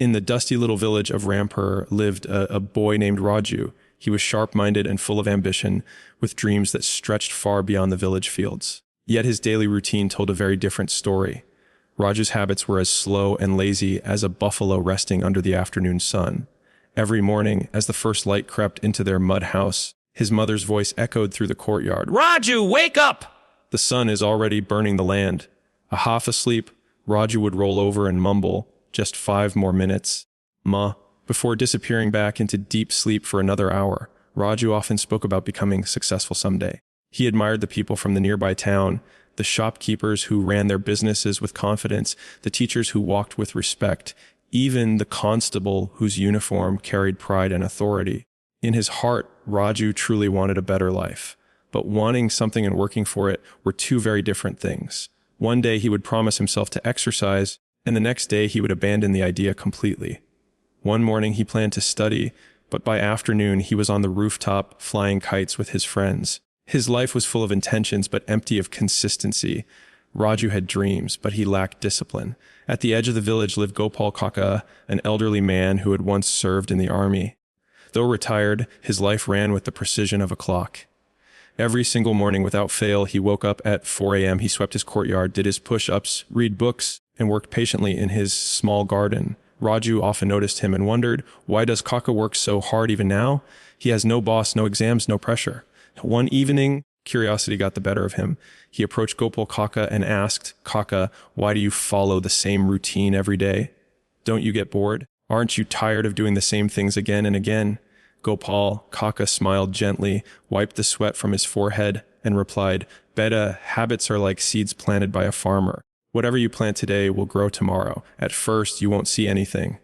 In the dusty little village of Rampur lived a boy named Raju. He was sharp-minded and full of ambition, with dreams that stretched far beyond the village fields. Yet his daily routine told a very different story. Raju's habits were as slow and lazy as a buffalo resting under the afternoon sun. Every morning, as the first light crept into their mud house, his mother's voice echoed through the courtyard. "Raju, wake up! The sun is already burning the land." Half asleep, Raju would roll over and mumble, "Just 5 more minutes, Ma." Before disappearing back into deep sleep for another hour. Raju often spoke about becoming successful someday. He admired the people from the nearby town, the shopkeepers who ran their businesses with confidence, the teachers who walked with respect, even the constable whose uniform carried pride and authority. In his heart, Raju truly wanted a better life. But wanting something and working for it were two very different things. One day he would promise himself to exercise, and the next day he would abandon the idea completely. One morning he planned to study, but by afternoon he was on the rooftop flying kites with his friends. His life was full of intentions but empty of consistency. Raju had dreams, but he lacked discipline. At the edge of the village lived Gopal Kaka, an elderly man who had once served in the army. Though retired, his life ran with the precision of a clock. Every single morning without fail, he woke up at 4 a.m., he swept his courtyard, did his push-ups, read books, and worked patiently in his small garden. Raju often noticed him and wondered, why does Kaka work so hard even now? He has no boss, no exams, no pressure. One evening, curiosity got the better of him. He approached Gopal Kaka and asked, "Kaka, why do you follow the same routine every day? Don't you get bored? Aren't you tired of doing the same things again and again?" Gopal Kaka smiled gently, wiped the sweat from his forehead, and replied, "Beta, habits are like seeds planted by a farmer. Whatever you plant today will grow tomorrow. At first, you won't see anything.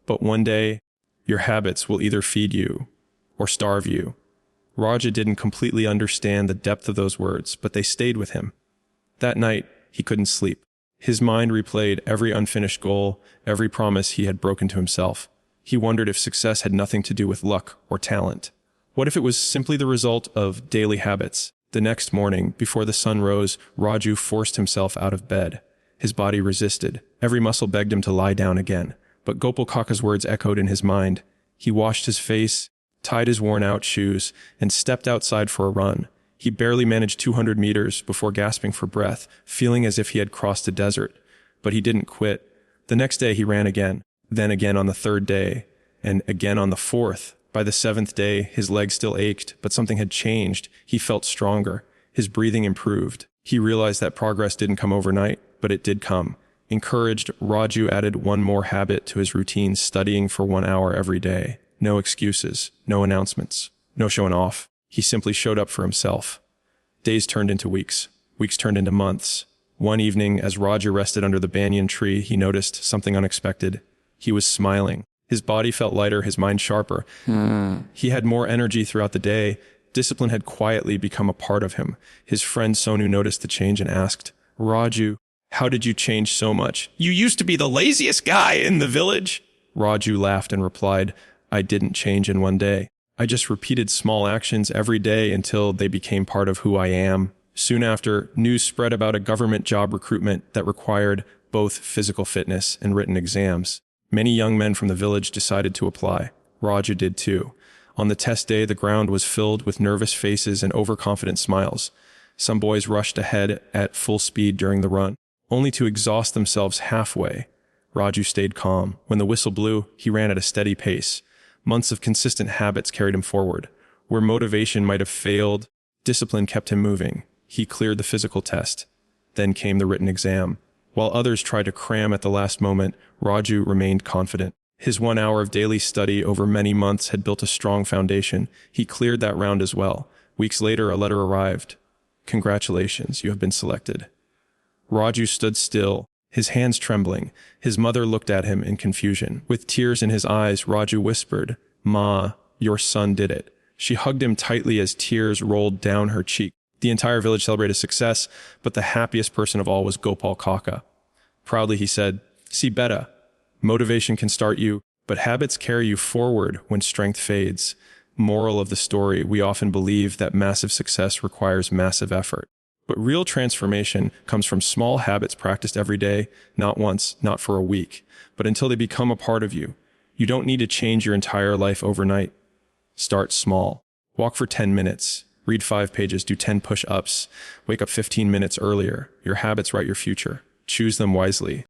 But one day, your habits will either feed you or starve you." Raja didn't completely understand the depth of those words, but they stayed with him. That night, he couldn't sleep. His mind replayed every unfinished goal, every promise he had broken to himself. He wondered if success had nothing to do with luck or talent. What if it was simply the result of daily habits? The next morning, before the sun rose, Raju forced himself out of bed. His body resisted. Every muscle begged him to lie down again. But Gopal Kaka's words echoed in his mind. He washed his face, tied his worn-out shoes, and stepped outside for a run. He barely managed 200 meters before gasping for breath, feeling as if he had crossed a desert. But he didn't quit. The next day he ran again, then again on the 3rd day, and again on the 4th. By the 7th day, his legs still ached, but something had changed. He felt stronger. His breathing improved. He realized that progress didn't come overnight, but it did come. Encouraged, Raju added one more habit to his routine, studying for 1 hour every day. No excuses, no announcements, no showing off. He simply showed up for himself. Days turned into weeks. Weeks turned into months. One evening, as Raju rested under the banyan tree, he noticed something unexpected. He was smiling. His body felt lighter, his mind sharper. He had more energy throughout the day. Discipline had quietly become a part of him. His friend Sonu noticed the change and asked, "Raju, how did you change so much? You used to be the laziest guy in the village." Raju laughed and replied, "I didn't change in one day. I just repeated small actions every day until they became part of who I am." Soon after, news spread about a government job recruitment that required both physical fitness and written exams. Many young men from the village decided to apply. Raju did too. On the test day, the ground was filled with nervous faces and overconfident smiles. Some boys rushed ahead at full speed during the run, only to exhaust themselves halfway. Raju stayed calm. When the whistle blew, he ran at a steady pace. Months of consistent habits carried him forward. Where motivation might have failed, discipline kept him moving. He cleared the physical test. Then came the written exam. While others tried to cram at the last moment, Raju remained confident. His 1 hour of daily study over many months had built a strong foundation. He cleared that round as well. Weeks later, a letter arrived. "Congratulations, you have been selected." Raju stood still, his hands trembling. His mother looked at him in confusion. With tears in his eyes, Raju whispered, "Ma, your son did it." She hugged him tightly as tears rolled down her cheek. The entire village celebrated success, but the happiest person of all was Gopal Kaka. Proudly he said, "See, Beta, motivation can start you, but habits carry you forward when strength fades." Moral of the story, we often believe that massive success requires massive effort. But real transformation comes from small habits practiced every day, not once, not for a week, but until they become a part of you. You don't need to change your entire life overnight. Start small. Walk for 10 minutes. Read 5 pages. Do 10 push-ups. Wake up 15 minutes earlier. Your habits write your future. Choose them wisely.